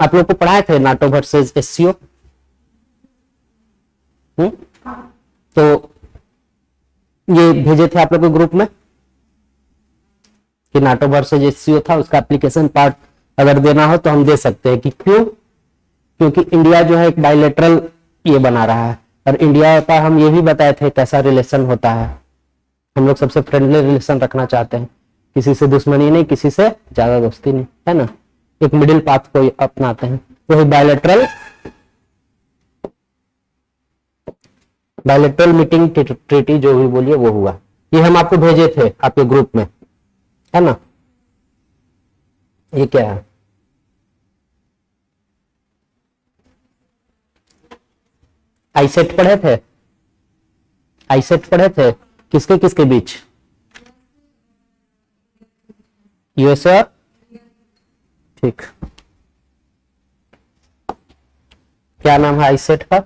आप लोग को पढ़ाए थे नाटो वर्सेस एससीओ। तो ये भेजे थे आप लोग के ग्रुप में कि नाटो वर्सेस एससीओ था, उसका एप्लीकेशन पार्ट अगर देना हो तो हम दे सकते हैं। कि क्यों? क्योंकि इंडिया जो है एक बायलैटरल ये बना रहा है, और इंडिया का हम ये भी बताए थे कैसा रिलेशन होता है। हम लोग सबसे फ्रेंडली रिलेशन रखना चाहते हैं, किसी से दुश्मनी नहीं, किसी से ज्यादा दोस्ती नहीं, है ना। एक मिडिल पाथ को अपनाते हैं, वही बायलैटरल मीटिंग ट्रीटी जो भी बोलिए वो हुआ। ये हम आपको भेजे थे आपके ग्रुप में, है ना। ये क्या है? आईसेट पढ़े थे? आईसेट पढ़े थे किसके किसके बीच? यूएसए। ठीक, क्या नाम है आईसेट का?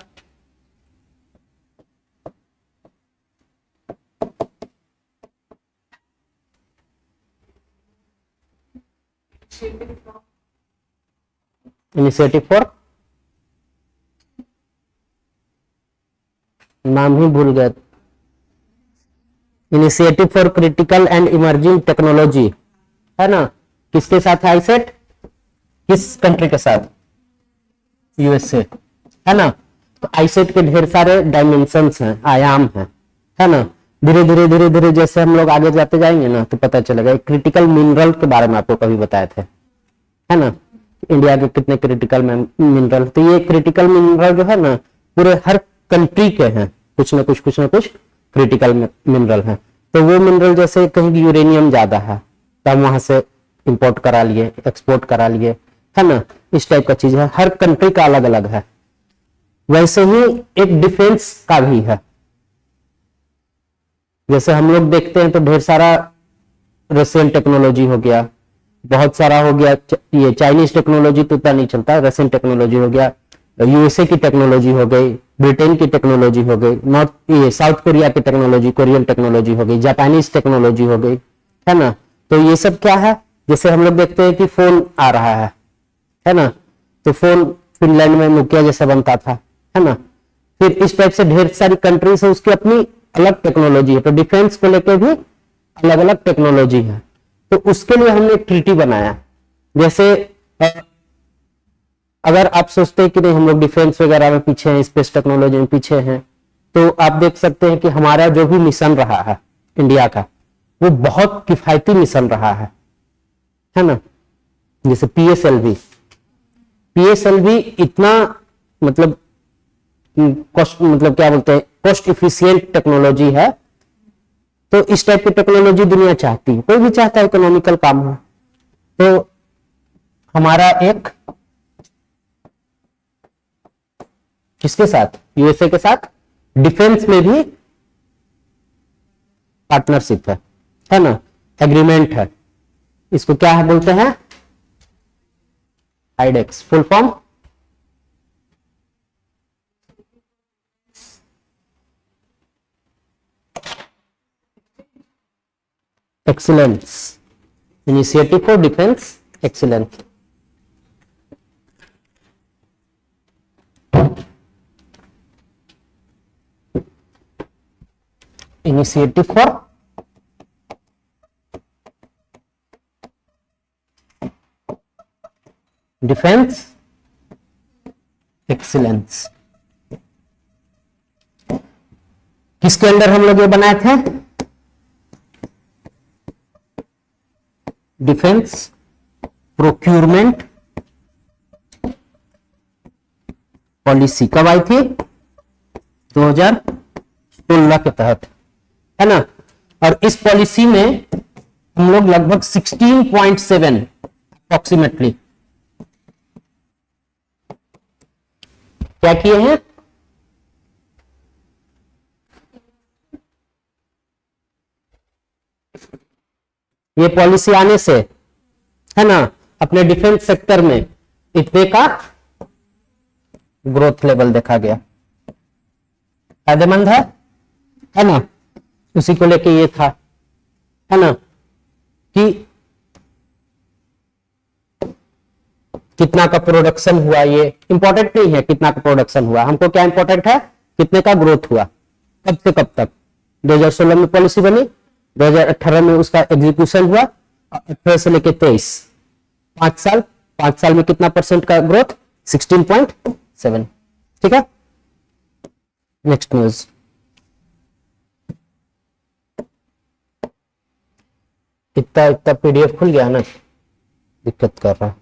इनिशिएटिव फॉर, नाम ही भूल गए। Initiative for critical and emerging technology, है ना। किसके साथ है आईसेट? किस कंट्री के साथ? यूएसए, है ना। तो आईसेट के ढेर सारे डायमेंशंस हैं, आयाम हैं, है ना। धीरे धीरे धीरे धीरे जैसे हम लोग आगे जाते जाएंगे ना तो पता चलेगा। क्रिटिकल मिनरल के बारे में आपको कभी बताए थे, है ना। इंडिया के कितने क्रिटिकल मिनरल, तो ये क्रिटिकल मिनरल जो है ना पूरे हर कंट्री के हैं, कुछ ना कुछ क्रिटिकल मिनरल है। तो वो मिनरल जैसे कहीं यूरेनियम ज्यादा है तो हम वहां से इंपोर्ट करा लिए, एक्सपोर्ट करा लिए, है ना। इस टाइप का चीज है, हर कंट्री का अलग अलग है। वैसे ही एक डिफेंस का भी है। जैसे हम लोग देखते हैं तो ढेर सारा रशियन टेक्नोलॉजी हो गया, बहुत सारा हो गया। ये चाइनीज टेक्नोलॉजी तो उतना नहीं चलता, रशियन टेक्नोलॉजी हो गया, यूएसए की टेक्नोलॉजी हो गई, ब्रिटेन की टेक्नोलॉजी हो गई, ये साउथ कोरिया की टेक्नोलॉजी, कोरियन टेक्नोलॉजी हो गई, जापानीज टेक्नोलॉजी हो गई, है ना। तो ये सब क्या है? जैसे हम लोग देखते हैं कि फोन आ रहा है ना। तो फोन फिनलैंड में नोकिया जैसा बनता था, है ना। फिर इस टाइप से ढेर सारी कंट्रीज है, उसकी अपनी अलग टेक्नोलॉजी है। तो डिफेंस को लेकर भी अलग अलग टेक्नोलॉजी है। तो उसके लिए हमने एक ट्रीटी बनाया। जैसे अगर आप सोचते हैं कि नहीं हम लोग डिफेंस वगैरह में पीछे हैं, स्पेस टेक्नोलॉजी में पीछे हैं, तो आप देख सकते हैं कि हमारा जो भी मिशन रहा है इंडिया का, वो बहुत किफायती मिशन रहा है ना। जैसे पीएसएलवी इतना मतलब कॉस्ट, मतलब क्या बोलते हैं, कॉस्ट इफिशियंट टेक्नोलॉजी है। तो इस टाइप की टेक्नोलॉजी दुनिया चाहती है, कोई भी चाहता है इकोनॉमिकल काम हो। तो हमारा एक किसके साथ? यूएसए के साथ डिफेंस में भी पार्टनरशिप है ना, एग्रीमेंट है। इसको क्या है बोलते हैं? IDEX, full form excellence, initiative for defence excellence. Initiative for defence excellence. किसके अंदर हम लोग ये बनाए थे? Defence procurement policy. कब आई थी? 2016 के तहत, है ना। और इस पॉलिसी में हम लोग लगभग 16.7 अप्रोक्सीमेटली क्या किए हैं? ये पॉलिसी आने से, है ना, अपने डिफेंस सेक्टर में इतने का ग्रोथ लेवल देखा गया। फायदेमंद है ना। उसी को लेके ये था, है ना, कि कितना का प्रोडक्शन हुआ, ये इंपॉर्टेंट नहीं है कितना का प्रोडक्शन हुआ, हमको क्या इंपॉर्टेंट है कितने का ग्रोथ हुआ, कब से कब तक। 2016 में पॉलिसी बनी, 2018 में उसका एग्जीक्यूशन हुआ, 18 से लेके 23, 5 साल, 5 साल में कितना परसेंट का ग्रोथ, 16.7। ठीक है, नेक्स्ट न्यूज। इतना इतना पीडीएफ खुल गया ना, दिक्कत कर रहा है।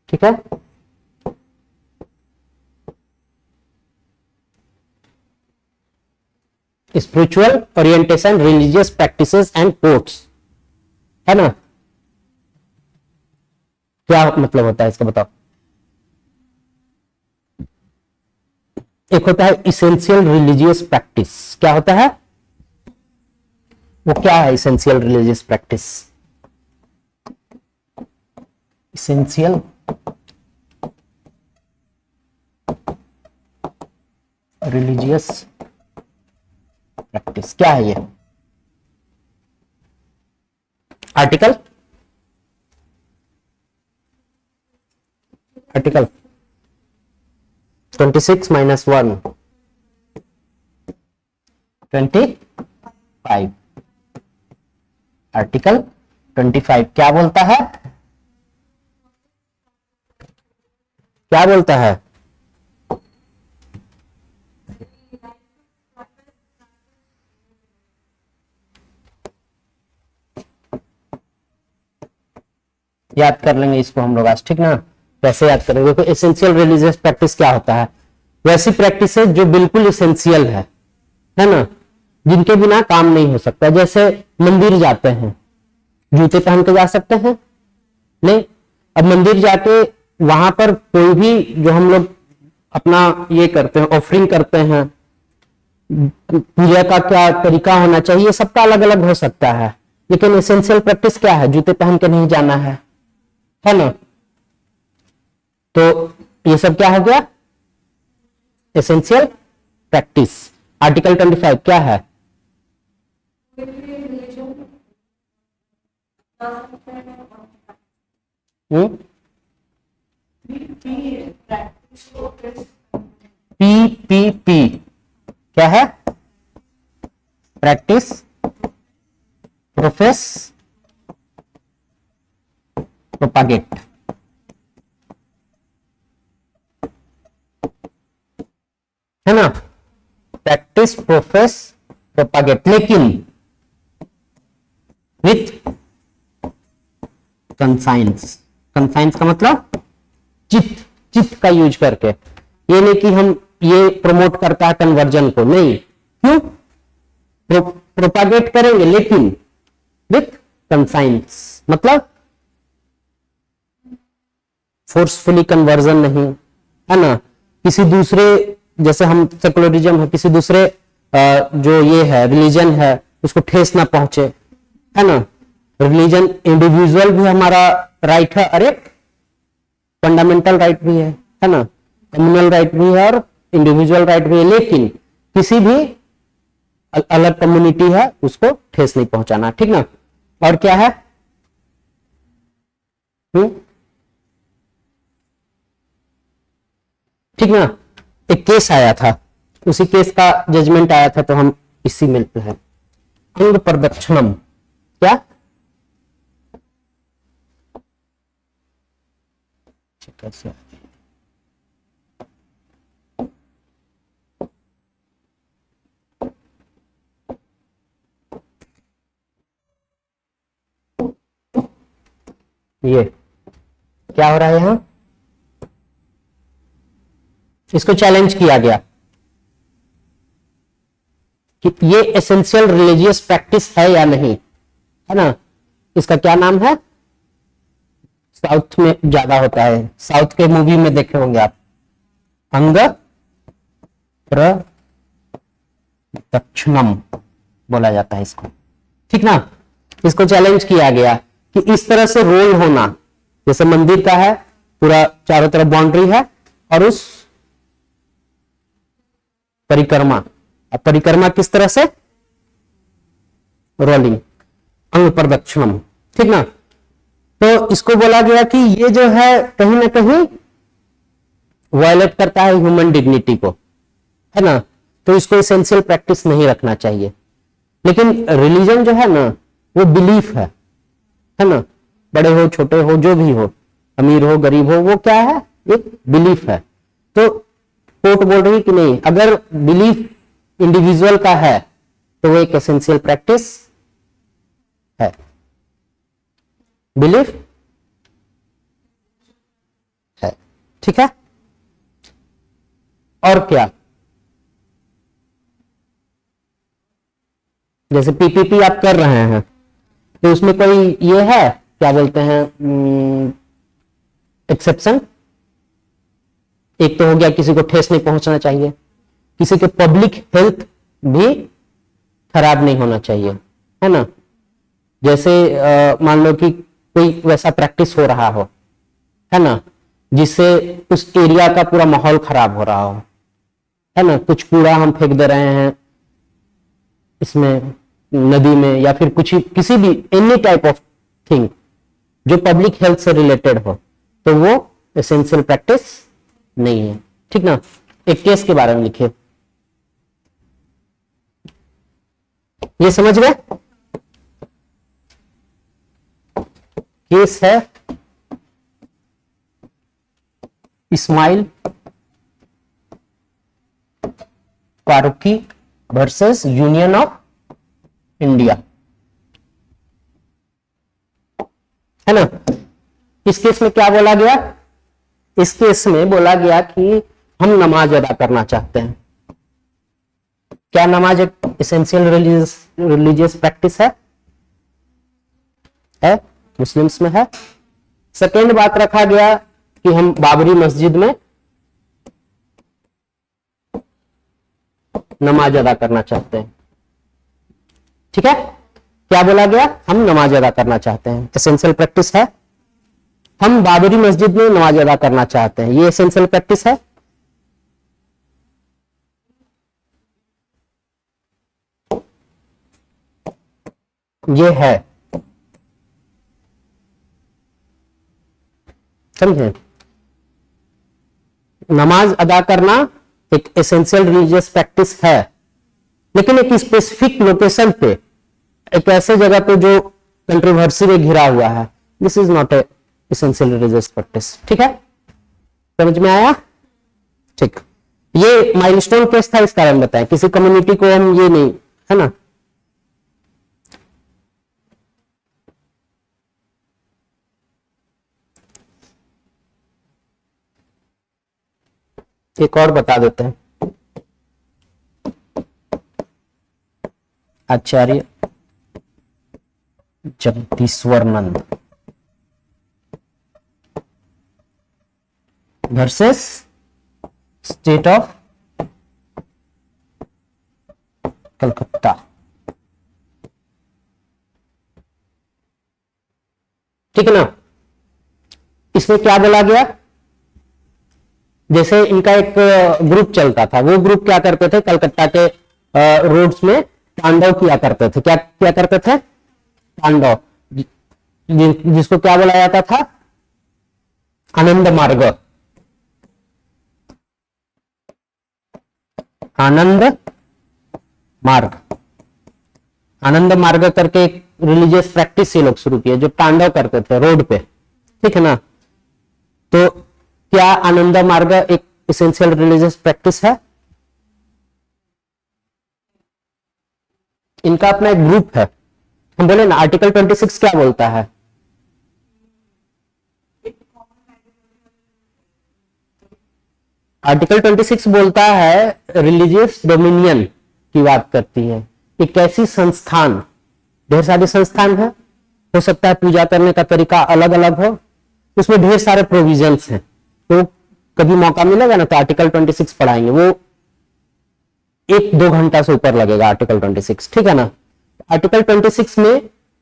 ठीक है, spiritual orientation, religious practices and quotes, है ना। क्या मतलब होता है इसका बताओ। एक होता है इसेंशियल रिलीजियस प्रैक्टिस, क्या होता है वो, क्या है essential religious practice. Essential religious practice क्या है ये। आर्टिकल 26 - 1 25। आर्टिकल 25 क्या बोलता है, क्या बोलता है। याद कर लेंगे इसको हम लोग आज, ठीक ना। कैसे याद करेंगे, देखो एसेंशियल रिलीजियस प्रैक्टिस क्या होता है, वैसी प्रैक्टिस है जो बिल्कुल एसेंशियल है ना, जिनके बिना काम नहीं हो सकता। जैसे मंदिर जाते हैं, जूते पहन के जा सकते हैं नहीं, अब मंदिर जाके वहां पर कोई भी जो हम लोग अपना ये करते हैं, ऑफरिंग करते हैं, पूजा का क्या तरीका होना चाहिए, सबका अलग अलग हो सकता है, लेकिन एसेंशियल प्रैक्टिस क्या है, जूते पहन के नहीं जाना है ना। तो ये सब क्या हो गया, एसेंशियल प्रैक्टिस। आर्टिकल 25 क्या है, PPP क्या है, प्रैक्टिस, प्रोफेस, प्रोपागेट। है ना, प्रैक्टिस, प्रोफेस, प्रोपागेट, लेकिन विथ कंसाइंस। कंसाइंस का मतलब चित्त, चित्त का यूज करके। ये नहीं कि हम ये प्रमोट करता है कन्वर्जन को, नहीं, क्यों, प्रोपागेट करेंगे लेकिन विथ कंसाइंस, मतलब फोर्सफुली कन्वर्जन नहीं, है ना। किसी दूसरे, जैसे हम सेकुलरिज्म है, किसी दूसरे जो ये है रिलीजन है उसको ठेस ना पहुंचे, है ना। रिलीजन इंडिविजुअल भी हमारा राइट है, अरे फंडामेंटल राइट भी है ना, कम्युनल राइट भी है और इंडिविजुअल राइट भी है, लेकिन किसी भी अलग कम्युनिटी है उसको ठेस नहीं पहुंचाना, ठीक ना। और क्या है, ठीक ना। एक केस आया था, उसी केस का जजमेंट आया था, तो हम इसी में है। अंग प्रदक्षिणम क्या, कैसे ये क्या हो रहा है यहां, इसको चैलेंज किया गया कि ये एसेंशियल रिलीजियस प्रैक्टिस है या नहीं, है ना। इसका क्या नाम है, साउथ में ज्यादा होता है, साउथ के मूवी में देखे होंगे आप, अंग प्रदक्षिणम बोला जाता है इसको, ठीक ना। इसको चैलेंज किया गया कि इस तरह से रोल होना, जैसे मंदिर का है, पूरा चारों तरफ बाउंड्री है और उस परिक्रमा, अब परिक्रमा किस तरह से, रोलिंग, अंग प्रदक्षिणम, ठीक ना। तो इसको बोला गया कि ये जो है कहीं ना कहीं वायलेट करता है ह्यूमन डिग्निटी को, है ना, तो इसको एसेंशियल प्रैक्टिस नहीं रखना चाहिए। लेकिन रिलीजन जो है ना वो बिलीफ है ना, बड़े हो छोटे हो जो भी हो, अमीर हो गरीब हो, वो क्या है, एक बिलीफ है। तो कोर्ट बोल रही कि नहीं, अगर बिलीफ इंडिविजुअल का है तो वो एक एसेंशियल प्रैक्टिस है। बिलीफ है, ठीक है। और क्या, जैसे पीपीपी आप कर रहे हैं तो उसमें कोई ये है क्या बोलते हैं एक्सेप्शन। एक तो हो गया किसी को ठेस नहीं पहुंचना चाहिए, किसी के पब्लिक हेल्थ भी खराब नहीं होना चाहिए, है ना। जैसे मान लो कि कोई वैसा प्रैक्टिस हो रहा हो, है ना, जिससे उस एरिया का पूरा माहौल खराब हो रहा हो, है ना, कुछ कूड़ा हम फेंक दे रहे हैं इसमें नदी में, या फिर कुछ किसी भी एनी टाइप ऑफ थिंग जो पब्लिक हेल्थ से रिलेटेड हो, तो वो एसेंशियल प्रैक्टिस नहीं है, ठीक ना। एक केस के बारे में लिखिए, ये समझ गए। केस है Ismail Faruqui versus union of India, है ना। इस केस में क्या बोला गया, इस केस में बोला गया कि हम नमाज अदा करना चाहते हैं। क्या नमाज एक एसेंशियल रिलीजियस प्रैक्टिस है? मुस्लिम्स में है। सेकेंड बात रखा गया कि हम बाबरी मस्जिद में नमाज अदा करना चाहते हैं, ठीक है। क्या बोला गया, हम नमाज अदा करना चाहते हैं, एसेंशियल प्रैक्टिस है। हम बाबरी मस्जिद में नमाज अदा करना चाहते हैं, ये एसेंशियल प्रैक्टिस है। ये है, समझे। नमाज अदा करना एक एसेंशियल रिलीजियस प्रैक्टिस है, लेकिन एक स्पेसिफिक लोकेशन पे, एक ऐसे जगह पे जो कंट्रोवर्सी में घिरा हुआ है, this is not A essential religious practice, ठीक है। समझ में आया, ठीक। ये माइलस्टोन केस था, इस कारण बताएं, किसी कम्युनिटी को हम ये नहीं, है ना। एक और बता देते हैं, Acharya Jagdishwaranand versus state of Calcutta, ठीक है ना। इसमें क्या बोला गया, जैसे इनका एक ग्रुप चलता था, वो ग्रुप क्या करते थे, कलकत्ता के रोड्स में तांडव किया करते थे। क्या किया करते थे, तांडव, जिसको क्या बोला जाता था, आनंद मार्ग। आनंद मार्ग, आनंद मार्ग करके एक रिलीजियस प्रैक्टिस ये लोग शुरू किए, जो तांडव करते थे रोड पे, ठीक है ना। तो क्या आनंद मार्ग एक एसेंशियल रिलीजियस प्रैक्टिस है? इनका अपना एक ग्रुप है। हम बोले ना आर्टिकल 26 क्या बोलता है, आर्टिकल 26 बोलता है रिलीजियस डोमिनियन की बात करती है। एक ऐसी संस्थान, ढेर सारे संस्थान है, हो सकता है पूजा करने का तरीका अलग अलग हो, उसमें ढेर सारे प्रोविजंस हैं। तो कभी मौका मिलेगा ना तो आर्टिकल 26 पढ़ाएंगे, वो 1-2 घंटा से ऊपर लगेगा आर्टिकल 26, ठीक है ना। आर्टिकल 26 में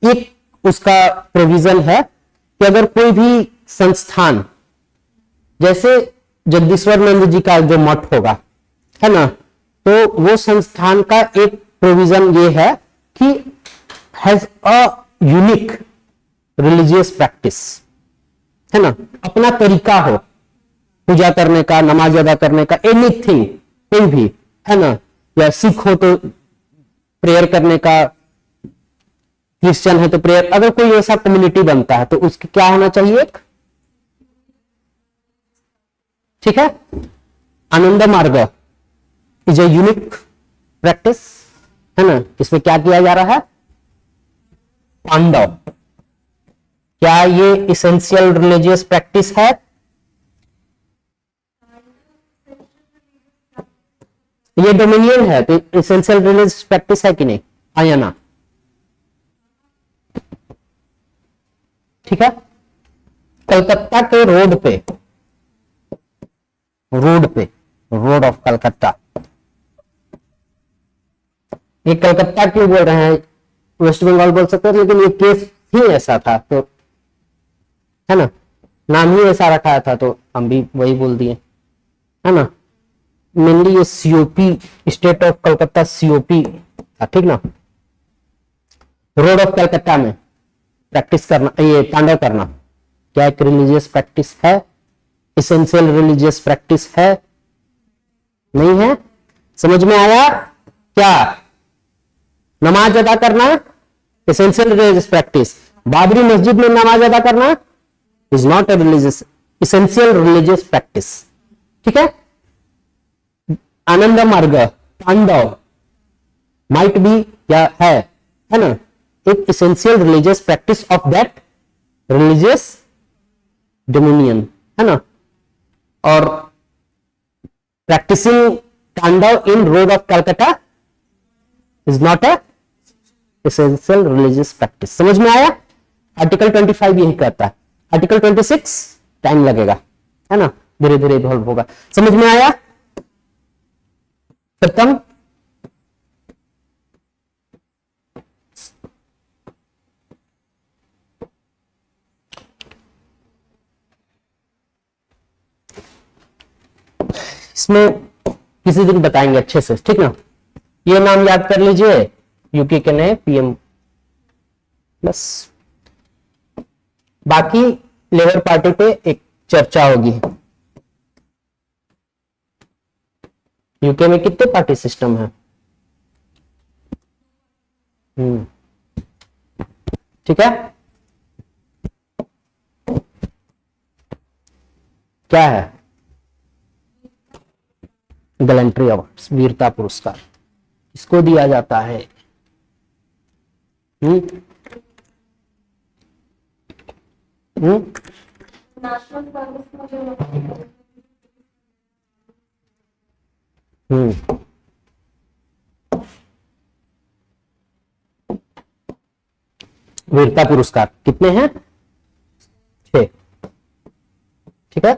एक उसका प्रोविजन है कि अगर कोई भी संस्थान, जैसे जगदीश्वरानंद जी का जो मठ होगा, है ना, तो वो संस्थान का एक प्रोविजन ये है कि has a unique religious practice, है ना, अपना तरीका हो पूजा करने का, नमाज अदा करने का, एनीथिंग, कोई भी, है ना, या सिख हो तो प्रेयर करने का, क्रिश्चियन है तो प्रेयर, अगर कोई ऐसा कम्युनिटी बनता है तो उसकी क्या होना चाहिए, एक, ठीक है, आनंद मार्ग इज ए यूनिक प्रैक्टिस, है ना, इसमें क्या किया जा रहा है, पांडव, क्या ये इसेंशियल रिलीजियस प्रैक्टिस है, ये डोमिनियन है तो इसेंशियल रिलीजियस प्रैक्टिस है कि नहीं, आया ना, ठीक है। कलकत्ता के रोड पे, रोड ऑफ कलकत्ता, ये कलकत्ता क्यों बोल रहे हैं, वेस्ट बंगाल बोल सकते हैं, लेकिन ये केस ही ऐसा था तो, है ना, नाम ही ऐसा रखा था तो हम भी वही बोल दिए, है ना, मेनली ये COP, state of Calcutta COP था, ठीक ना। रोड ऑफ कलकत्ता में प्रैक्टिस करना, ये तांडव करना, क्या एक रिलीजियस प्रैक्टिस है, इसेंशियल रिलीजियस प्रैक्टिस है, नहीं है, समझ में आया क्या, नमाज अदा करना इसेंशियल रिलीजियस प्रैक्टिस, बाबरी मस्जिद में नमाज अदा करना is not a religious, essential religious practice, ठीक है। आनंद मार्ग, तांडव माइट बी, या है ना, एक essential religious practice of that religious dominion, है ना, और practising tandava in road of Calcutta is not a essential religious practice, समझ में आया। आर्टिकल 25 यही कहता है, आर्टिकल 26 टाइम लगेगा, है ना, धीरे धीरे इवॉल्व होगा, समझ में आया। खत्म, इसमें किसी दिन बताएंगे अच्छे से, ठीक ना। ये नाम याद कर लीजिए, यूके के नए पीएम, बस बाकी लेबर पार्टी पे एक चर्चा होगी। यूके में कितने पार्टी सिस्टम है, ठीक है, क्या है, गैलेंट्री अवार्ड्स, वीरता पुरस्कार इसको दिया जाता है, वीरता पुरस्कार कितने हैं, 6, ठीक है,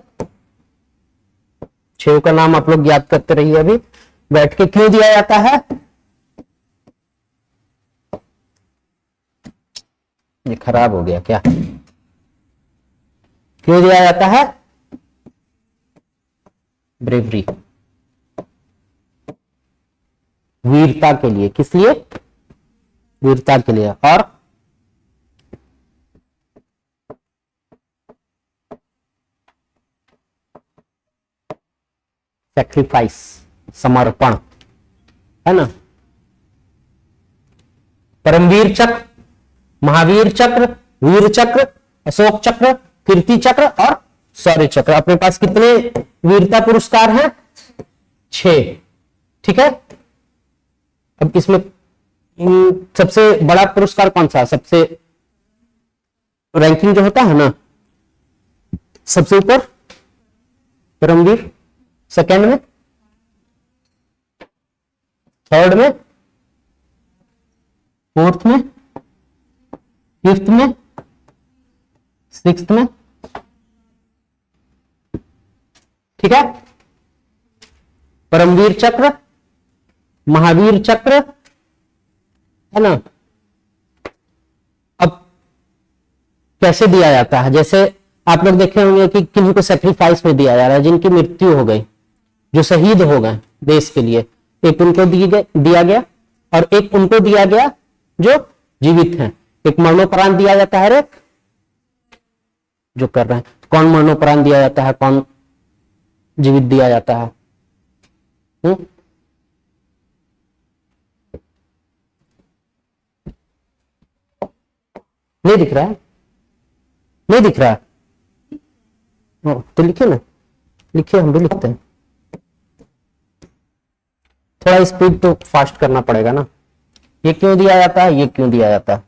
6 का नाम आप लोग याद करते रहिए, अभी बैठ के। क्यों दिया जाता है, ये खराब हो गया क्या, क्यों दिया जाता है, ब्रेवरी, वीरता के लिए, किस लिए, वीरता के लिए, और सैक्रिफाइस, समर्पण, है ना। परमवीर चक्र, महावीर चक्र, वीर चक्र, अशोक चक्र, कीर्ति चक्र और शौर्य चक्र, अपने पास कितने वीरता पुरस्कार हैं, 6, ठीक है। अब इसमें सबसे बड़ा पुरस्कार कौन सा, सबसे रैंकिंग जो होता है ना, सबसे ऊपर परमवीर, सेकेंड में, थर्ड में, फोर्थ में, फिफ्थ में, सिक्स्थ में, ठीक है। परमवीर चक्र, महावीर चक्र, है ना। अब कैसे दिया जाता है, जैसे आप लोग देखे होंगे कि किन्हीं को सेक्रीफाइस में दिया जा रहा है, जिनकी मृत्यु हो गई, जो शहीद हो गए देश के लिए, एक उनको दिया गया और एक उनको दिया गया जो जीवित हैं, एक मरणोपरांत दिया जाता है, एक जो कर रहे हैं। कौन मरणोपरांत दिया जाता है, कौन जीवित दिया जाता है? नहीं दिख रहा है? नहीं दिख रहा है? तो लिखिए ना, लिखिए, हम भी लिखते हैं। थोड़ा स्पीड तो फास्ट करना पड़ेगा ना। ये क्यों दिया जाता है, ये क्यों दिया जाता है?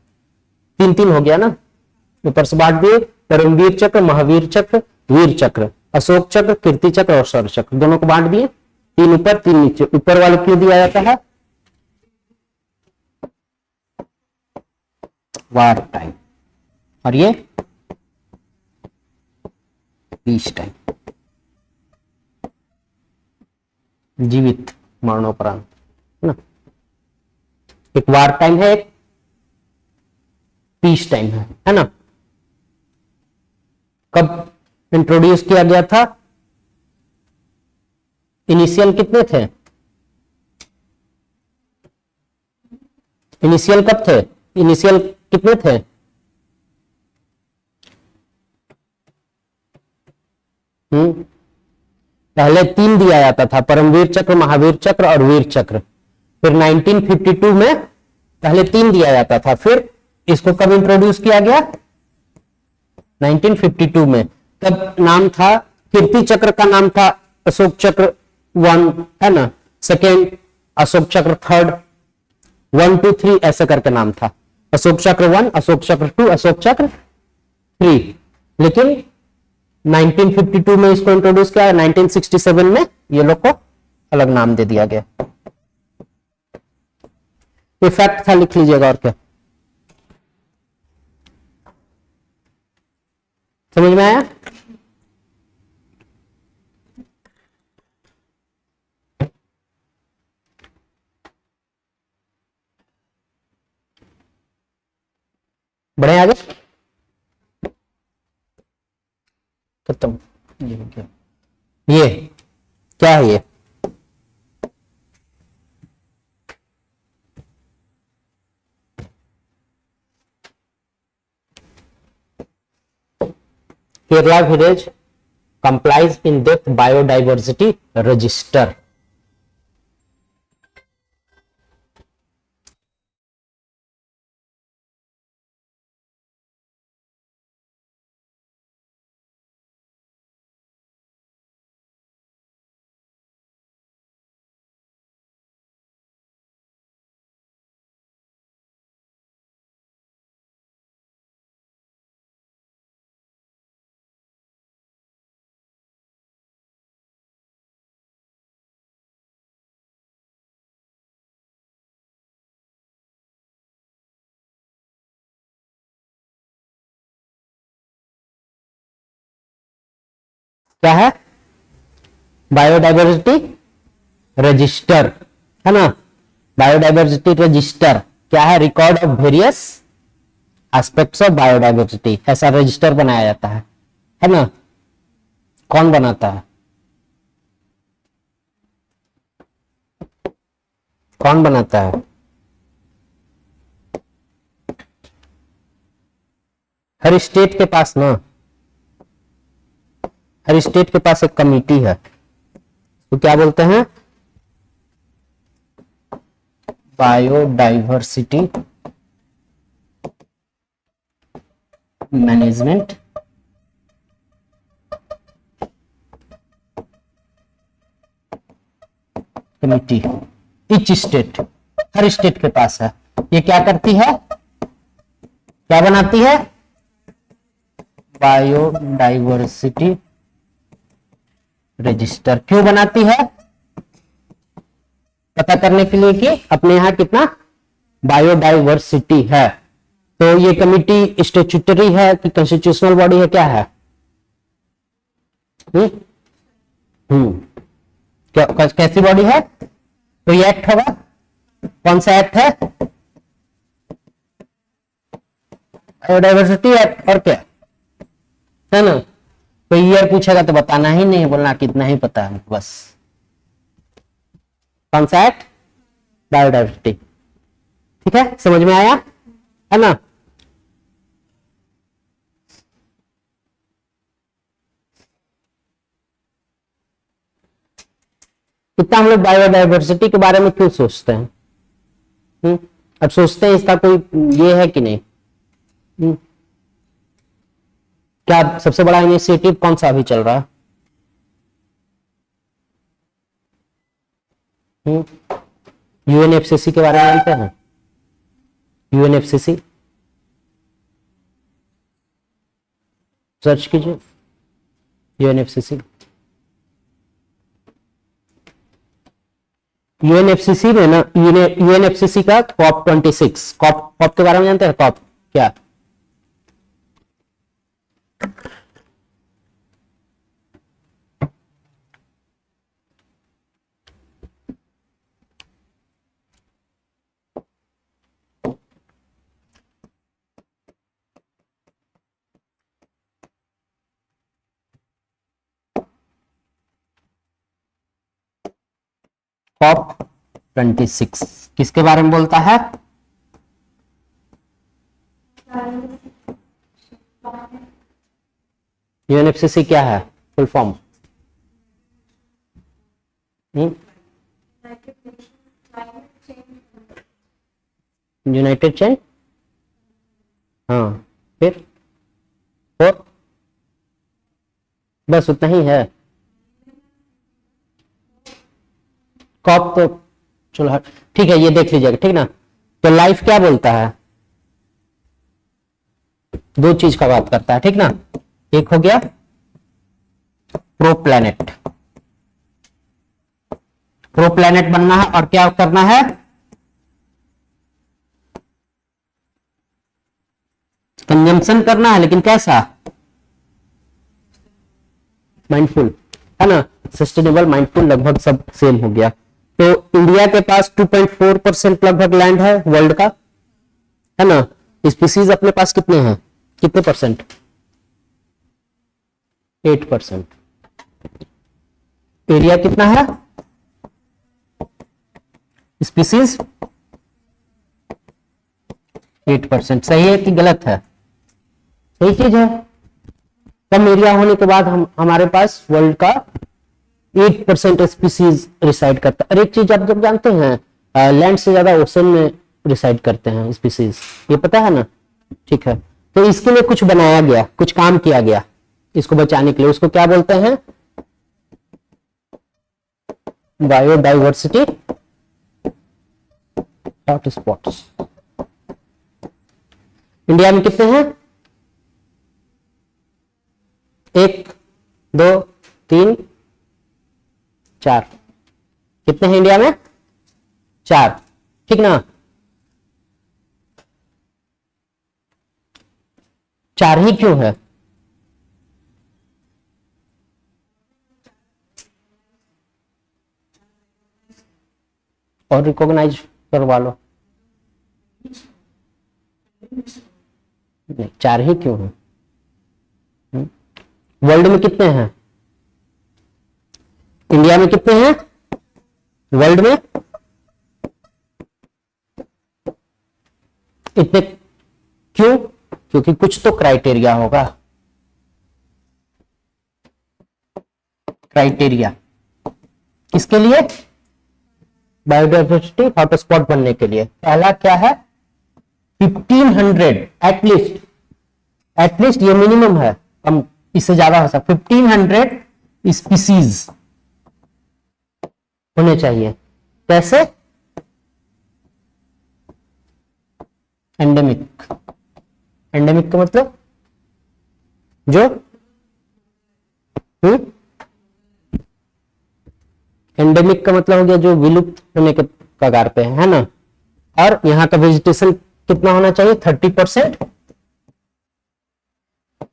3-3 हो गया ना, ऊपर से बांट दिए। परमवीर चक्र, महावीर चक्र, वीर चक्र, अशोक चक्र, कीर्ति चक्र और शौर्य चक्र, दोनों को बांट दिए। 3 ऊपर 3 नीचे। ऊपर वाले क्यों दिया जाता है? वार टाइम, और ये पीस टाइम, जीवित मरणोपरांत ना। एक वार टाइम है, एक पीस टाइम है ना। कब इंट्रोड्यूस किया गया था? इनिशियल कितने थे? इनिशियल कब थे? इनिशियल कितने थे? पहले 3 दिया जाता था, परमवीर चक्र, महावीर चक्र और वीर चक्र। फिर 1952 में पहले 3 दिया जाता था, फिर इसको कब इंट्रोड्यूस किया गया? 1952 में। तब नाम था, कीर्ति चक्र का नाम था अशोक चक्र 1, है ना, सेकेंड अशोक चक्र, थर्ड 1 2 3 ऐसे करके नाम था। अशोक चक्र 1, अशोक चक्र 2, अशोक चक्र 3। लेकिन 1952 में इसको इंट्रोड्यूस किया, 1967 में ये लोग को अलग नाम दे दिया गया। इफेक्ट था, लिख लीजिएगा। और क्या समझ में आया? बढ़े आगे, खत्म। ये क्या है? ये Kerala village complies in depth biodiversity register। क्या है? बायोडाइवर्सिटी रजिस्टर, है ना। बायोडाइवर्सिटी रजिस्टर क्या है? Record of various aspects of biodiversity, ऐसा रजिस्टर बनाया जाता है ना। कौन बनाता है? कौन बनाता है? हर स्टेट के पास ना, हर स्टेट के पास एक कमिटी है, तो क्या बोलते हैं? Biodiversity management committee. Each state, हर स्टेट के पास है। ये क्या करती है? क्या बनाती है? Biodiversity register. क्यों बनाती है? पता करने के लिए कि अपने यहां कितना बायोडाइवर्सिटी है। तो ये कमिटी स्टेचुटरी है कि कॉन्स्टिट्यूशनल बॉडी है, क्या है? कैसी बॉडी है? तो ये एक्ट होगा। कौन सा एक्ट है? Biodiversity act. और क्या है ना। तो ईयर पूछेगा तो बताना ही नहीं, बोलना कितना ही पता है बस। कौन सा एक्ट? बायोडाइवर्सिटी। ठीक है, समझ में आया, है ना। इतना हम लोग बायोडाइवर्सिटी के बारे में क्यों सोचते हैं? अब सोचते हैं इसका कोई ये है कि नहीं? क्या सबसे बड़ा इनिशिएटिव कौन सा अभी चल रहा है? यूएनएफसीसी के बारे में जानते हैं? यूएनएफसीसी सर्च कीजिए, यूएनएफसीसी। यूएनएफसीसी में ना, यूएनएफसीसी का कॉप 26, कॉप के बारे में जानते हैं? कॉप क्या? कॉप 26 किसके बारे में बोलता है? यूएनएफसीसी क्या है फुल फॉर्म? यूनाइटेड चेन, हाँ, फिर और बस उतना ही है। कॉप तो चलो ठीक है, ये देख लीजिएगा, ठीक ना। तो लाइफ क्या बोलता है? दो चीज का बात करता है, ठीक ना। एक हो गया प्रोप्लैनेट, प्रोप्लैनेट बनना है और क्या करना है? कंजम्पशन करना है, लेकिन कैसा? माइंडफुल, है ना। सस्टेनेबल, माइंडफुल, लगभग सब सेम हो गया। तो इंडिया के पास 2.4% लगभग लैंड है वर्ल्ड का, है ना। स्पीसीज अपने पास कितने हैं? कितने परसेंट? 8%। एरिया कितना है? स्पीसीज 8%। सही है कि गलत है? सही चीज है। कम एरिया होने के बाद हमारे पास वर्ल्ड का 8% स्पीसीज रिसाइड करता है। और एक चीज आप जब जानते हैं, लैंड से ज्यादा ओशन में रिसाइड करते हैं स्पीसीज, ये पता है ना? ठीक है। तो इसके लिए कुछ बनाया गया, कुछ काम किया गया इसको बचाने के लिए। उसको क्या बोलते हैं? Biodiversity hotspots. इंडिया में कितने हैं? 1 2 3 4। कितने हैं इंडिया में? 4, ठीक ना। 4 ही क्यों है? और रिकॉग्नाइज करवा लो। नहीं, 4 ही क्यों है? वर्ल्ड में कितने हैं? इंडिया में कितने हैं? वर्ल्ड में इतने क्यों? क्योंकि कुछ तो क्राइटेरिया होगा। क्राइटेरिया किसके लिए? बायोडाइवर्सिटी हॉटस्पॉट बनने के लिए। पहला क्या है? 1500 एटलीस्ट ये मिनिमम है, कम इससे ज्यादा हो सकता। 1500 स्पीसीज होने चाहिए। कैसे? एंडेमिक। एंडेमिक का मतलब जो एंडेमिक का मतलब हो गया जो विलुप्त होने के कगार पे है ना। और यहाँ का वेजिटेशन कितना होना चाहिए? 30%।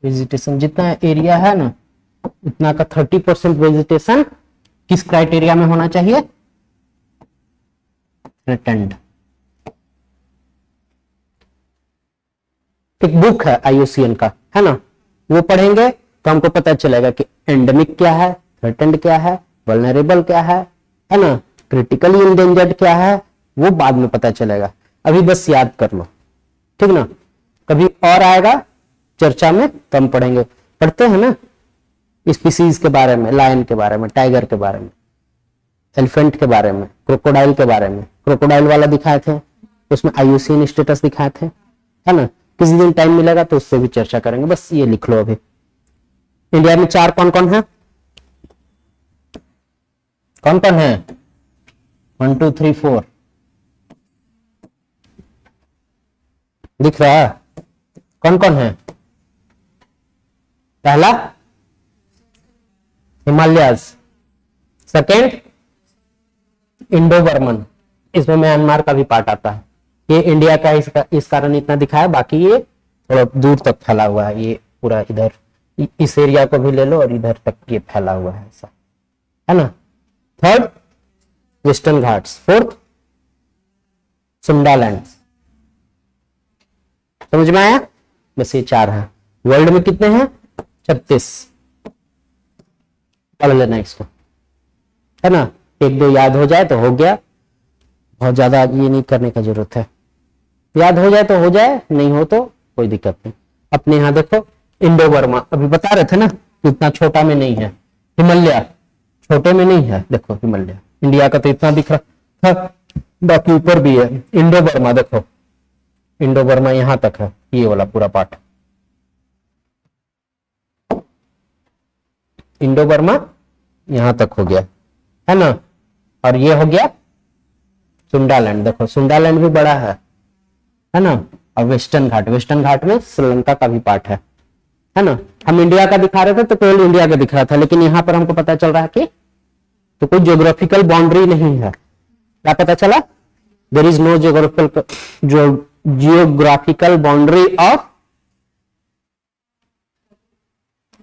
वेजिटेशन जितना एरिया है ना, उतना का 30% वेजिटेशन किस क्राइटेरिया में होना चाहिए? थ्रेटेंड। एक बुक है IUCN का, है ना, वो पढ़ेंगे तो हमको पता चलेगा कि एंडेमिक क्या है, थ्रेटेंड क्या है, वल्नरेबल क्या है ना, क्रिटिकली इंडेंजर्ड क्या है, वो बाद में पता चलेगा। अभी बस याद कर लो, ठीक ना। कभी और आएगा चर्चा में तो हम पढ़ेंगे। पढ़ते हैं ना स्पीसीज के बारे में, लायन के बारे में, टाइगर के बारे में, एलिफेंट के बारे में, क्रोकोडाइल के बारे में, क्रोकोडाइल वाला दिखाए थे, उसमें आईयूसीएन स्टेटस दिखाए थे, है ना। किसी दिन टाइम मिलेगा तो उससे भी चर्चा करेंगे, बस ये लिख लो अभी। इंडिया में 4 कौन कौन है, कौन कौन है, 1 2 3 4 दिख रहा है, कौन कौन है। पहला हिमालयाज, सेकेंड इंडो बर्मन, इसमें म्यांमार का भी पार्ट आता है। ये इंडिया का इस कारण इतना दिखा है, बाकी ये थोड़ा दूर तक फैला हुआ है, ये पूरा इधर इस एरिया को भी ले लो और इधर तक ये फैला हुआ है, ऐसा है ना। Third western Ghats, fourth Sundaland. समझ में आया, बस ये 4 है। वर्ल्ड में कितने हैं, 36। पढ़ लेना इसको, है ना, 1 2 याद हो जाए तो हो गया, बहुत ज्यादा ये नहीं करने का जरूरत है, याद हो जाए तो हो जाए, नहीं हो तो कोई दिक्कत नहीं। अपने यहां देखो इंडो बर्मा, अभी बता रहे थे ना इतना छोटा में नहीं है, हिमालय छोटे में नहीं है, देखो हिमालय इंडिया का तो इतना दिख रहा था, बाकी ऊपर भी है। इंडो बर्मा देखो, इंडो बर्मा यहां तक है, ये वाला पूरा पार्ट इंडो बर्मा यहां तक हो गया, है ना। और ये हो गया सुंडालैंड, देखो सुंडालैंड भी बड़ा है ना। और वेस्टर्न घाट, वेस्टर्न घाट में श्रीलंका का भी पार्ट है ना। हम इंडिया का दिखा रहे थे तो केवल इंडिया का दिख रहा था, लेकिन यहां पर हमको पता चल रहा है कि तो कोई ज्योग्राफिकल बाउंड्री नहीं है। क्या पता चला, there is no geographical boundary of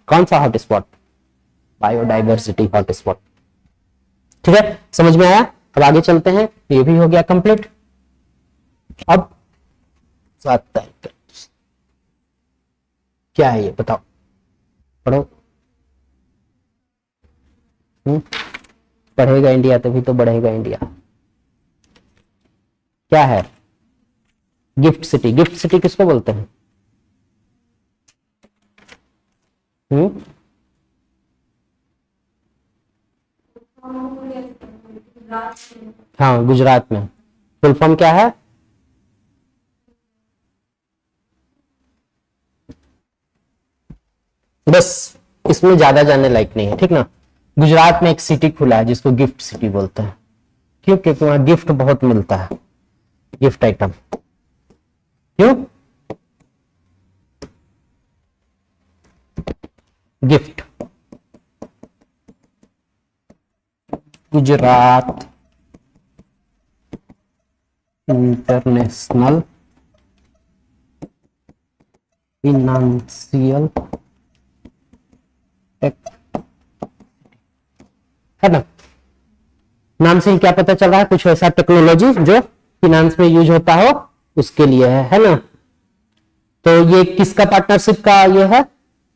कौन सा हॉटस्पॉट, बायोडाइवर्सिटी हॉटस्पॉट। ठीक है, समझ में आया। अब आगे चलते हैं, ये भी हो गया कंप्लीट। अब 7 तारीख क्या है ये बताओ, पढ़ो। पढ़ेगा इंडिया तभी तो बढ़ेगा इंडिया। क्या है, गिफ्ट सिटी। गिफ्ट सिटी किसको बोलते हैं, हाँ गुजरात में। फुल फॉर्म क्या है, बस इसमें ज्यादा जानने लायक नहीं है, ठीक ना। गुजरात में एक सिटी खुला है जिसको गिफ्ट सिटी बोलते हैं, क्यों, क्योंकि वहां गिफ्ट बहुत मिलता है, गिफ्ट आइटम। क्यों, गिफ्ट। गुजरात इंटरनेशनल फिनेंशियल है ना। नाम से ही क्या पता चल रहा है, कुछ ऐसा टेक्नोलॉजी जो फिनेंस में यूज होता हो उसके लिए है ना। तो ये किसका पार्टनरशिप का ये है,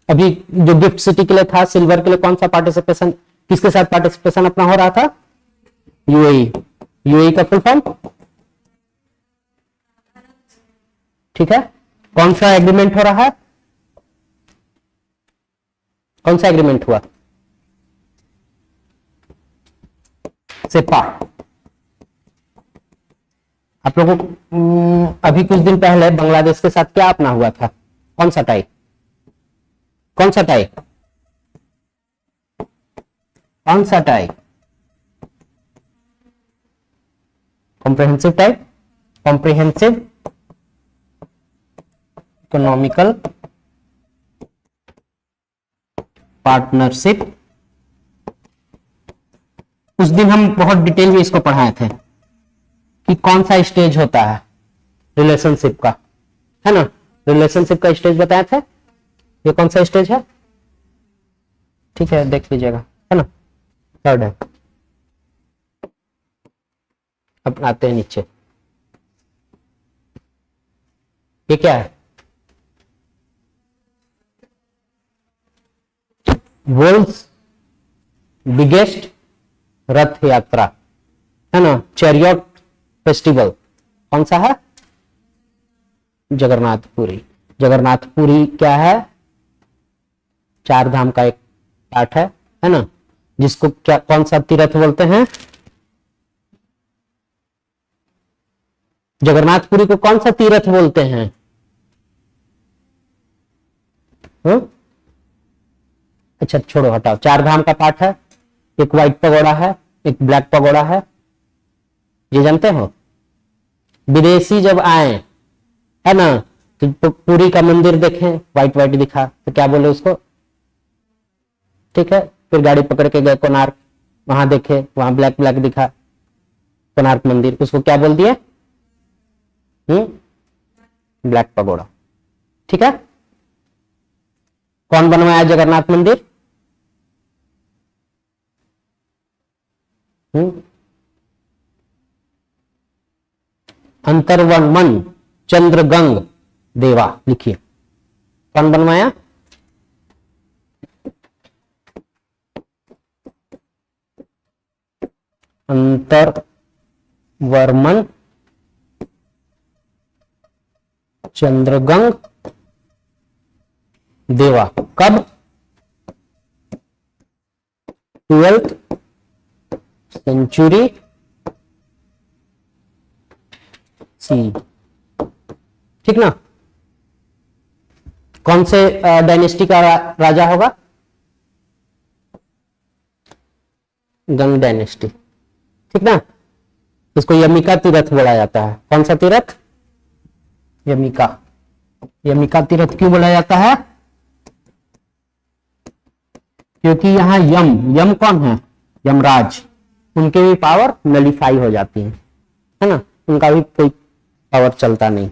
अभी जो गिफ्ट सिटी के लिए था, सिल्वर के लिए कौन सा पार्टिसिपेशन, किसके साथ पार्टिसिपेशन अपना हो रहा था, यूएई। यूएई का फुल फॉर्म, ठीक है। कौन सा एग्रीमेंट हो रहा है, कौन सा एग्रीमेंट हुआ, सेपा। आप लोगों को अभी कुछ दिन पहले बांग्लादेश के साथ क्या अपना हुआ था, कौन सा टाई, कौन सा टाई, कौन सा tie, comprehensive tie, comprehensive economical partnership. उस दिन हम बहुत डिटेल में इसको पढ़ाए थे कि कौन सा स्टेज होता है रिलेशनशिप का, है ना। रिलेशनशिप का स्टेज बताए थे, ये कौन सा स्टेज है, ठीक है देख लीजिएगा, है ना, 3rd है। अब आते हैं नीचे, ये क्या है, वर्ल्ड्स बिगेस्ट रथ यात्रा, है ना, चैरियट फेस्टिवल, कौन सा है, जगन्नाथपुरी। जगन्नाथपुरी क्या है, 4 धाम का एक पार्ट है ना, जिसको क्या कौन सा तीर्थ बोलते हैं, जगन्नाथपुरी को कौन सा तीर्थ बोलते हैं? अच्छा छोड़ो हटाओ, चार धाम का पाठ है, एक व्हाइट पगोड़ा है, एक ब्लैक पगोड़ा है, ये जानते हो? विदेशी जब आए, है ना, तो पुरी का मंदिर देखें, व्हाइट व्हाइट दिखा तो क्या बोले उसको? ठीक है, फिर गाड़ी पकड़ के गए कोणार्क, वहां देखे, वहां ब्लैक ब्लैक दिखा कोणार्क मंदिर, उसको क्या बोल दिया? Black pagoda. ठीक है, कौन बनवाया जगन्नाथ मंदिर? अंतर्वर्मन चंद्रगंग देवा, लिखिए कौन बनवाया? अंतर्वर्मन चंद्रगंग देवा। कब? 12th century C. ठीक ना? कौन से डायनेस्टी का राजा होगा? गंग डायनेस्टी। ठीक ना? इसको यमिका तीर्थ बोला जाता है। कौन सा तीर्थ? यमिका। यमिका तीर्थ क्यों बोला जाता है? क्योंकि यहां यम कौन है? यमराज, उनके भी पावर नलीफाई हो जाती है ना, उनका भी कोई पावर चलता नहीं।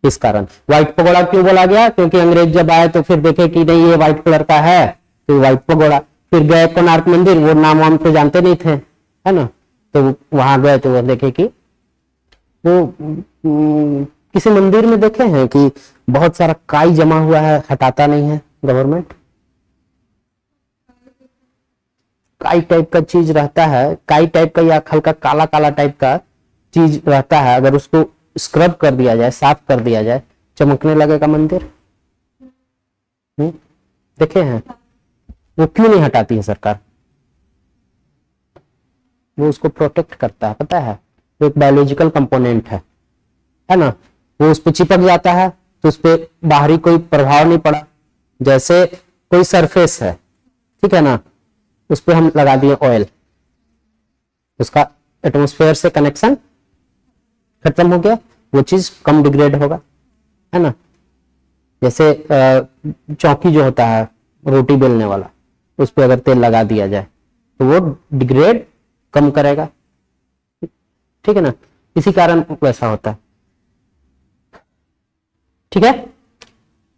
इस कारण व्हाइट पगोड़ा क्यों बोला गया? क्योंकि अंग्रेज जब आए तो फिर देखे कि नहीं ये व्हाइट कलर का है, तो व्हाइट पगोड़ा। फिर गए कोणार्क मंदिर, वो नाम वाम तो जानते नहीं थे, है ना, तो वहां गए तो वो देखे कि वो किसी मंदिर में देखे हैं कि बहुत सारा काई जमा हुआ है, हटाता नहीं है गवर्नमेंट। काई टाइप का चीज रहता है, काई टाइप का या हल्का काला काला टाइप का चीज रहता है, अगर उसको स्क्रब कर दिया जाए, साफ कर दिया जाए, चमकने लगेगा मंदिर। देखे हैं? वो क्यों नहीं हटाती है सरकार? वो उसको प्रोटेक्ट करता है, पता है, वो एक बायोलॉजिकल कंपोनेंट है ना, वो उस पर चिपक जाता है तो उस पर बाहरी कोई प्रभाव नहीं पड़ा। जैसे कोई सरफेस है, ठीक है ना, उस पर हम लगा दिए ऑयल, उसका एटमॉस्फेयर से कनेक्शन खत्म हो गया, वो चीज कम डिग्रेड होगा, है ना। जैसे चौकी जो होता है रोटी बेलने वाला, उस पर अगर तेल लगा दिया जाए तो वो डिग्रेड कम करेगा, ठीक है ना, इसी कारण वैसा होता है। ठीक है,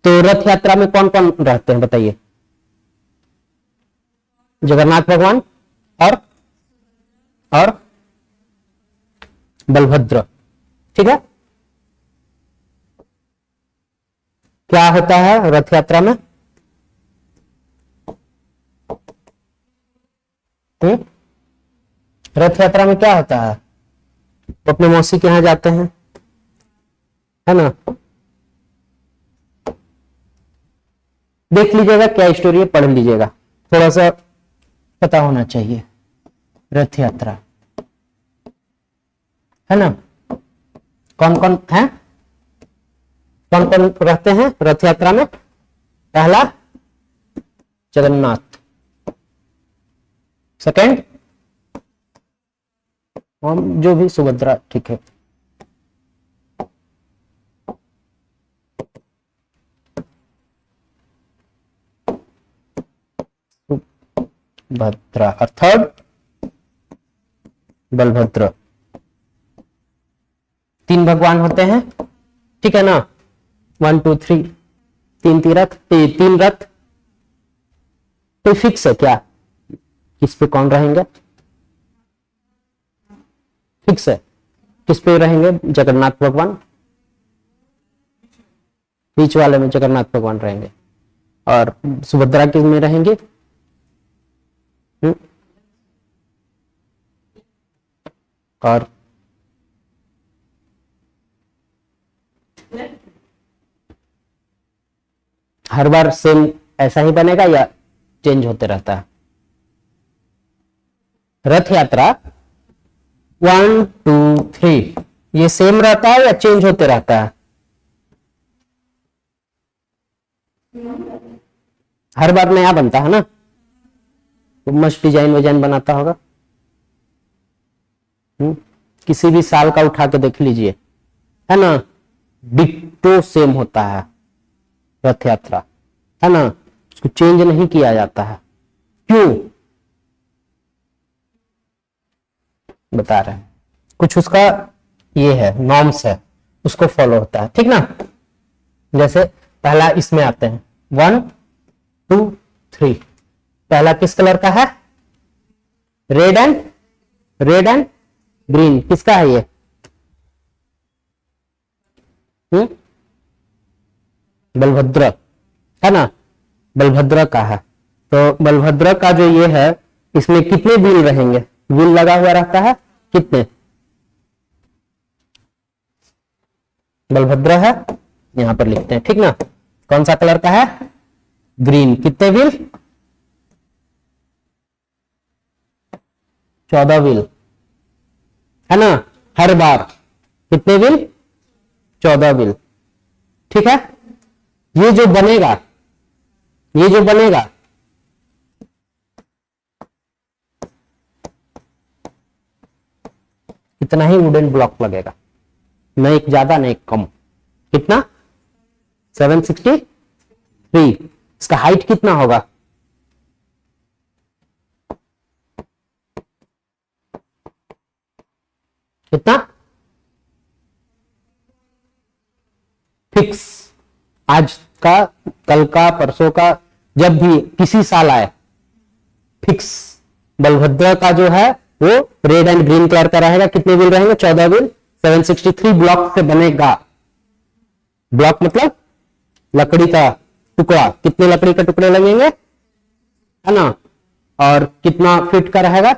तो रथ यात्रा में कौन कौन रहते हैं बताइए? जगन्नाथ भगवान और बलभद्र। ठीक है, क्या होता है रथ यात्रा में? रथ यात्रा में क्या होता है? तो अपने मौसी के यहां जाते हैं, है ना, देख लीजिएगा क्या स्टोरी है, पढ़ लीजिएगा, थोड़ा सा पता होना चाहिए। रथ यात्रा, है ना, कौन कौन है, कौन कौन रहते हैं रथ यात्रा में? पहला जगन्नाथ, सेकंड हम जो भी सुभद्रा, ठीक है, भद्रा, और थर्ड बलभद्र। तीन भगवान होते हैं, ठीक है ना, 1 2 3, तीन तीरथ, तीन रथ। तो फिक्स है क्या किस पे कौन रहेंगे? फिक्स है किस पे रहेंगे? जगन्नाथ भगवान, बीच वाले में जगन्नाथ भगवान रहेंगे, और सुभद्रा किस में रहेंगे? और हर बार सेम ऐसा ही बनेगा या चेंज होते रहता है? रथ यात्रा 1 2 3 ये सेम रहता है या चेंज होते रहता है? हर बार नया बनता है ना, तो मस्त डिजाइन विजाइन बनाता होगा। किसी भी साल का उठा के देख लीजिए, है ना, डिट्टो सेम होता है रथ यात्रा, है ना, उसको चेंज नहीं किया जाता है। क्यों बता रहे हैं, कुछ उसका ये है, नॉर्म्स है, उसको फॉलो होता है, ठीक ना। जैसे पहला इसमें आते हैं 1 2 3। पहला किस कलर का है? Red and green. किसका है ये? बलभद्र, है ना, बलभद्र का है। तो बलभद्र का जो ये है, इसमें कितने व्हील रहेंगे? व्हील लगा हुआ रहता है कितने? बलभद्र है, यहां पर लिखते हैं, ठीक ना। कौन सा कलर का है? ग्रीन। कितने व्हील? 14 व्हील, है ना। हर बार कितने व्हील? 14 व्हील, ठीक है। ये जो बनेगा इतना ही वुडन ब्लॉक लगेगा, न एक ज्यादा न एक कम। कितना? 763। इसका हाइट कितना होगा? कितना? फिक्स। आज का, कल का, परसों का, जब भी किसी साल आए, फिक्स। बलभद्र का जो है वो रेड एंड ग्रीन कलर का रहेगा। कितने व्हील रहेंगे? 14 व्हील। 763 ब्लॉक से बनेगा। ब्लॉक मतलब लकड़ी का टुकड़ा। कितने लकड़ी के टुकड़े लगेंगे, है ना। और कितना फीट का रहेगा?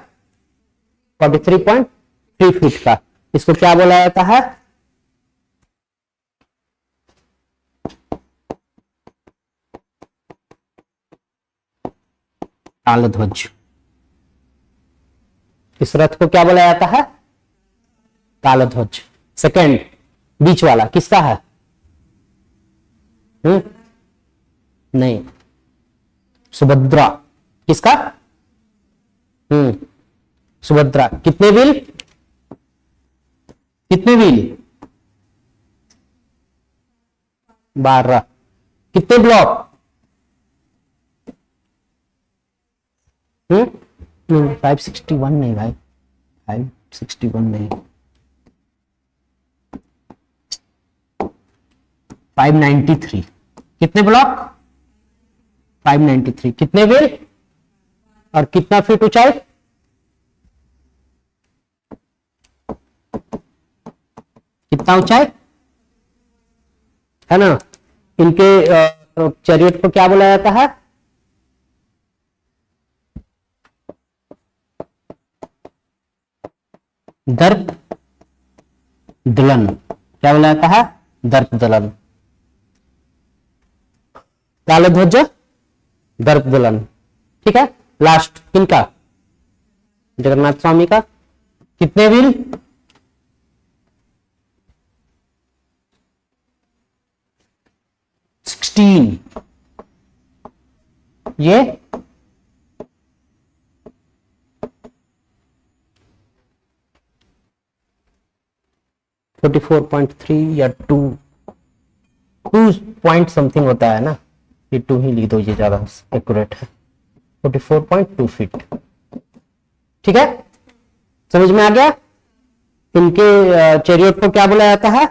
43.3 फीट का। इसको क्या बोला जाता है? तालध्वज। इस रथ को क्या बोला जाता है? तालध्वज। सेकंड, बीच वाला किसका है? नहीं, सुभद्रा। किसका? सुभद्रा। कितने व्हील? कितने व्हील? 12। कितने ब्लॉक? 561 नहीं भाई, 561 नहीं, 593। कितने ब्लॉक? 593। कितने व्हील और कितना फीट ऊंचाई? कितना ऊंचाई, है ना। इनके चैरियट को क्या बोला जाता है? दर्प दलन। क्या बोला जाता है? दर्प दलन। तालध्वज, दर्प दलन, ठीक है। लास्ट किनका? जगन्नाथ स्वामी का। कितने व्हील? 16। ये 44.3 या 2 पॉइंट समथिंग होता है ना, ये 2 ही लिख दो, ये ज्यादा एक्यूरेट है। 44.2 फीट, ठीक है। समझ में आ गया? इनके चैरियट को क्या बोला जाता है?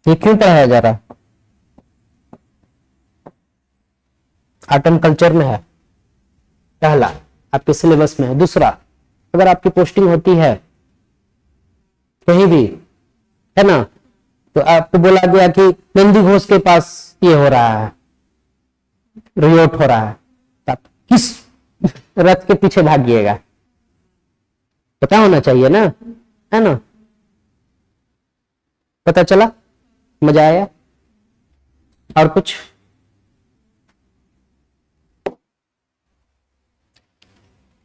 ये क्यों पढ़ाया जा रहा है? आर्ट एंड कल्चर में है, पहला आपके सिलेबस में है। दूसरा, अगर आपकी पोस्टिंग होती है कहीं भी, है ना, तो आपको बोला गया कि नंदी घोष के पास ये हो रहा है, रियोट हो रहा है, तो आप किस रथ के पीछे भागिएगा? पता होना चाहिए ना, है ना। पता चला? मजा आया? और कुछ?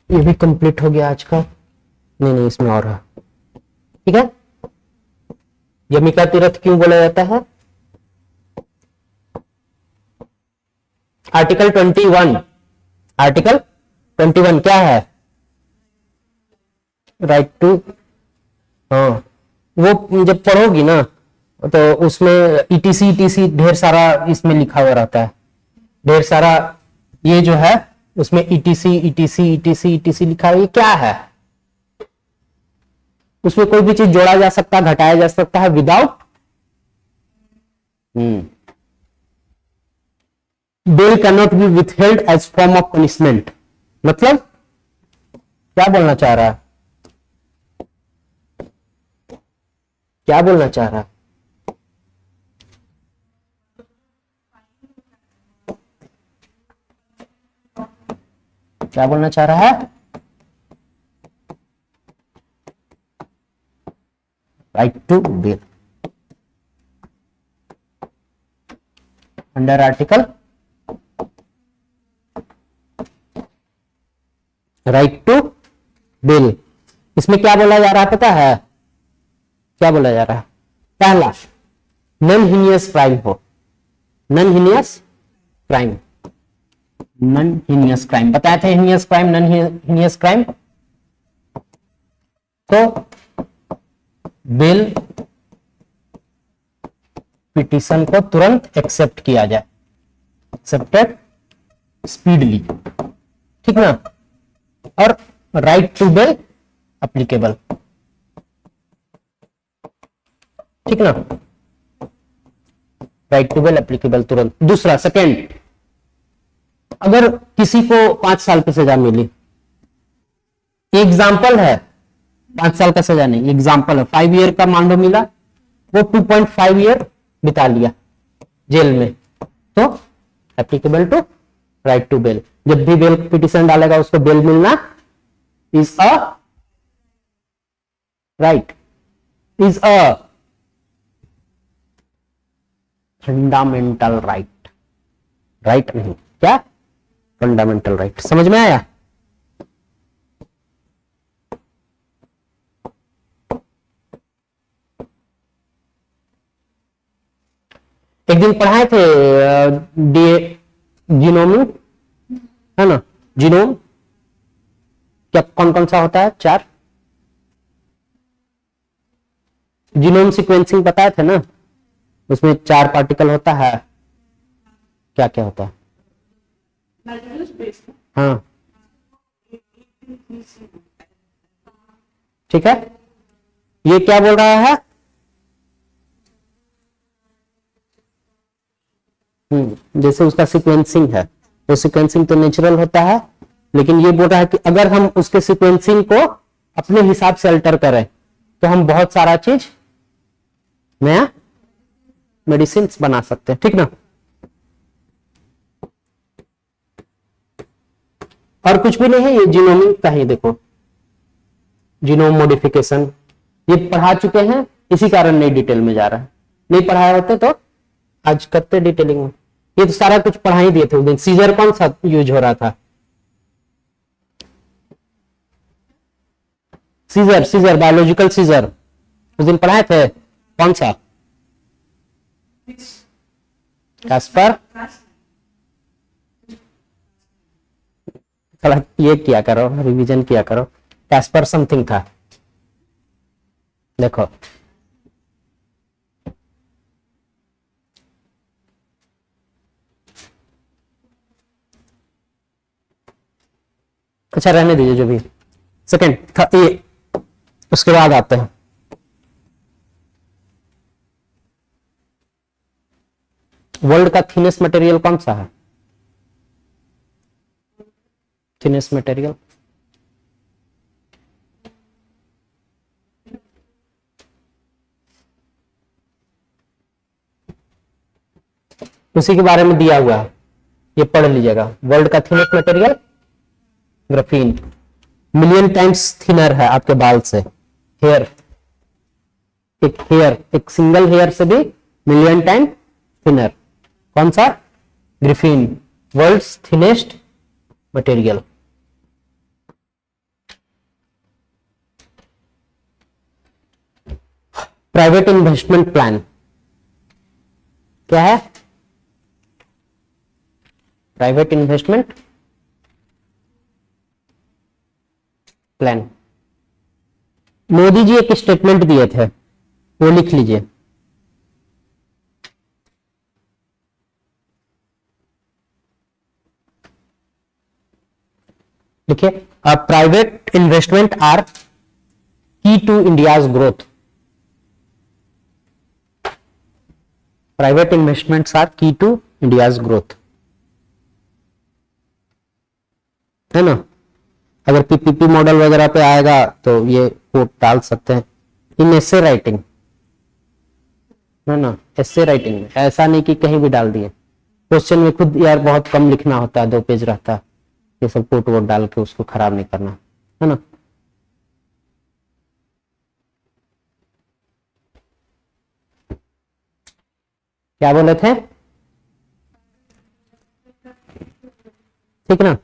ये भी कंप्लीट हो गया आज का। नहीं नहीं, इसमें और है। ठीक है, यमिका तीर्थ क्यों बोला जाता है? आर्टिकल 21, आर्टिकल 21 क्या है? राइट टू, हाँ वो जब पढ़ोगी ना तो उसमें ईटीसी ईटीसी ढेर सारा इसमें लिखा हुआ रहता है, ढेर सारा ये जो है उसमें ईटीसी ईटीसी ईटीसी ईटीसी लिखा है। ये क्या है? उसमें कोई भी चीज जोड़ा जा सकता है, घटाया जा सकता है without. Bail can not be withheld as form of punishment. मतलब क्या बोलना चाह रहा है? क्या बोलना चाह रहा है? क्या बोलना चाह रहा है? Right to bail under article right to bail. इसमें क्या बोला जा रहा है पता है? क्या बोला जा रहा है? पहला, नॉन हीनियस क्राइम हो, non heinous crime, non heinous crime बताए थे, heinous crime non heinous crime. तो बेल पिटीशन को तुरंत एक्सेप्ट किया जाए, एक्सेप्टेड स्पीडली, ठीक ना। और राइट टू बेल एप्लीकेबल, ठीक ना, राइट टू बेल एप्लीकेबल तुरंत। दूसरा, सेकेंड, अगर किसी को 5 साल की सजा मिली, एग्जाम्पल है, 5 साल का सजा नहीं, एग्जाम्पल है, 5 ईयर का मान लो मिला, वो 2.5 ईयर बिता लिया जेल में, तो applicable to right to bail. जब भी बेल पिटीशन डालेगा उसको बेल मिलना is a right, is a fundamental right, right नहीं, क्या? Fundamental right. समझ में आया? एक दिन पढ़ाए थे जीनोम, है ना, जीनोम क्या कौन कौन सा होता है? 4 जीनोम सीक्वेंसिंग बताए थे ना, उसमें 4 पार्टिकल होता है, क्या क्या होता है? हाँ ठीक है, ये क्या बोल रहा है? जैसे उसका सीक्वेंसिंग है, वो सीक्वेंसिंग तो नेचुरल होता है, लेकिन ये बोल रहा है कि अगर हम उसके सीक्वेंसिंग को अपने हिसाब से अल्टर करें तो हम बहुत सारा चीज नया मेडिसिन बना सकते हैं, ठीक ना। और कुछ भी नहीं है, ये जीनोमिक का ही देखो, जीनोम मॉडिफिकेशन ये पढ़ा चुके हैं, इसी कारण नहीं डिटेल में जा रहा है, नहीं पढ़ाए होते तो आज करते डिटेलिंग में। ये तो सारा कुछ पढ़ा ही दिए थे उस दिन। सीजर कौन सा यूज हो रहा था? सीजर, सीजर बायोलॉजिकल सीजर उस दिन पढ़ाए थे, कौन सा? कैस्पर। थोड़ा ये किया करो, रिवीजन किया करो, कैस्पर समथिंग था, देखो अच्छा रहने दीजिए जो भी। सेकेंड ये, उसके बाद आते हैं वर्ल्ड का थिनेस्ट मटेरियल कौन सा है? थिनेस्ट मटेरियल उसी के बारे में दिया हुआ है, ये पढ़ लीजिएगा। वर्ल्ड का thinnest material graphene, million times thinner है आपके बाल से। हेयर, एक सिंगल हेयर से भी मिलियन टाइम थिनर। कौन सा? Graphene, world's thinnest material. Private investment plan क्या है? Private investment plan. Modi ji एक स्टेटमेंट दिए थे, वो लिख लीजिए। देखिए, private investment are key to India's growth. Private investments are key to India's growth, है ना। अगर पीपीपी मॉडल वगैरह पे आएगा तो ये कोट डाल सकते हैं। इन एसे राइटिंग, है ना, एसे राइटिंग में, ऐसा नहीं कि कहीं भी डाल दिए। क्वेश्चन में खुद यार बहुत कम लिखना होता है, 2 पेज रहता है, ये सब कोट वोट डाल के उसको खराब नहीं करना, है ना। क्या बोले थे? ठीक ना।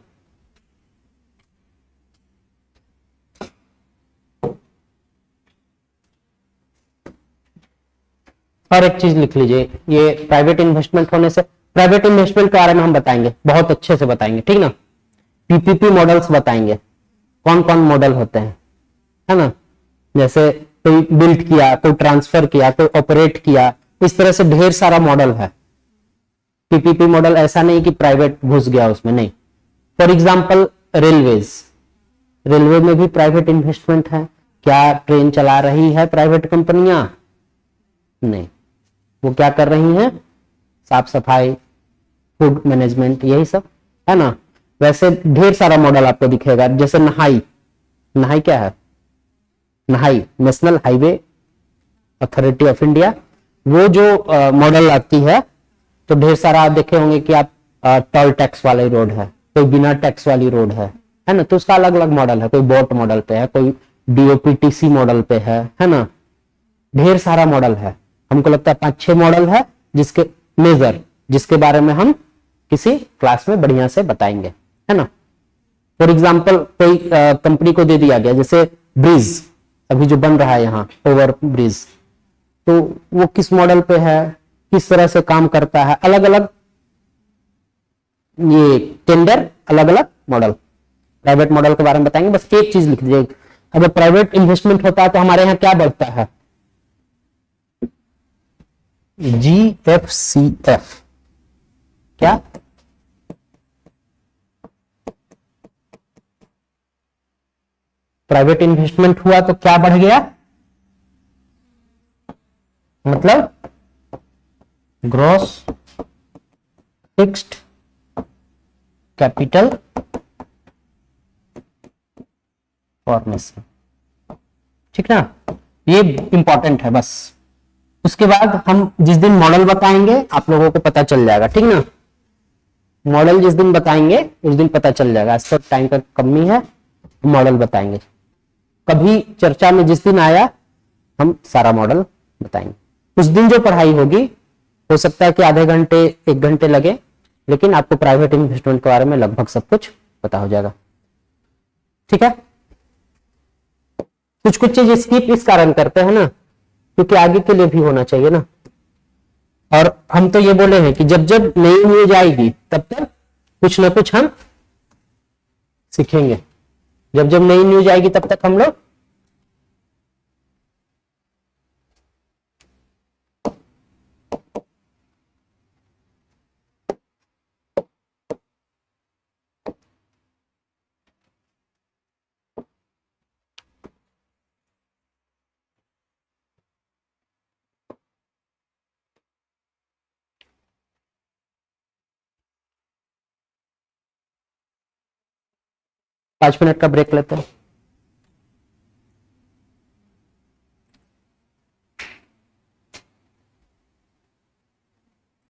और एक चीज लिख लीजिए, ये प्राइवेट इन्वेस्टमेंट होने से, प्राइवेट इन्वेस्टमेंट के बारे में हम बताएंगे, बहुत अच्छे से बताएंगे, ठीक ना। पीपीपी मॉडल्स बताएंगे, कौन कौन मॉडल होते हैं, है ना। जैसे कोई बिल्ड किया, कोई ट्रांसफर किया, कोई ऑपरेट किया, इस तरह से ढेर सारा मॉडल है। पीपीपी मॉडल ऐसा नहीं कि प्राइवेट घुस गया उसमें, नहीं। फॉर एग्जाम्पल रेलवेज, रेलवे में भी प्राइवेट इन्वेस्टमेंट है। क्या ट्रेन चला रही है प्राइवेट कंपनियां? नहीं, वो क्या कर रही हैं? साफ सफाई, फूड मैनेजमेंट, यही सब, है ना। वैसे ढेर सारा मॉडल आपको दिखेगा। जैसे नहाई, नहाई क्या है? नहाई national highway authority of India, वो जो मॉडल आती है, तो ढेर सारा आप देखे होंगे कि आप टोल टैक्स वाली रोड है, कोई बिना टैक्स वाली रोड है ना। तो उसका अलग अलग मॉडल है, कोई बोट मॉडल पे है, कोई डीओपीटीसी मॉडल पे है ना। ढेर सारा मॉडल है। हमको लगता है 5-6 मॉडल है जिसके मेजर, जिसके बारे में हम किसी क्लास में बढ़िया से बताएंगे, है ना। फॉर एग्जाम्पल कोई कंपनी को दे दिया गया, जैसे ब्रिज अभी जो बन रहा है यहाँ, ओवर ब्रिज, तो वो किस मॉडल पे है, किस तरह से काम करता है, अलग अलग ये टेंडर, अलग अलग मॉडल, प्राइवेट मॉडल के बारे में बताएंगे। बस एक चीज लिख दीजिए, अगर प्राइवेट इन्वेस्टमेंट होता है तो हमारे यहाँ क्या बढ़ता है? GFCF। क्या? प्राइवेट इन्वेस्टमेंट हुआ तो क्या बढ़ गया? मतलब ग्रॉस फिक्स्ड कैपिटल फॉर्मेशन, ठीक ना। ये इंपॉर्टेंट है बस। उसके बाद हम जिस दिन मॉडल बताएंगे आप लोगों को पता चल जाएगा, ठीक ना। मॉडल जिस दिन बताएंगे उस दिन पता चल जाएगा। आज तो टाइम का कमी है, मॉडल बताएंगे। कभी चर्चा में जिस दिन आया हम सारा मॉडल बताएंगे। उस दिन जो पढ़ाई होगी, हो सकता है कि आधे घंटे 1 घंटे लगे, लेकिन आपको प्राइवेट इन्वेस्टमेंट के बारे में लगभग सब कुछ पता हो जाएगा, ठीक है। कुछ कुछ चीज स्किप इस कारण करते हैं ना, क्योंकि आगे के लिए भी होना चाहिए ना। और हम तो ये बोले हैं कि जब जब नई न्यूज आएगी तब तक कुछ ना कुछ हम सीखेंगे। जब जब नई न्यूज आएगी तब तक हम लोग पांच मिनट का ब्रेक लेते हैं।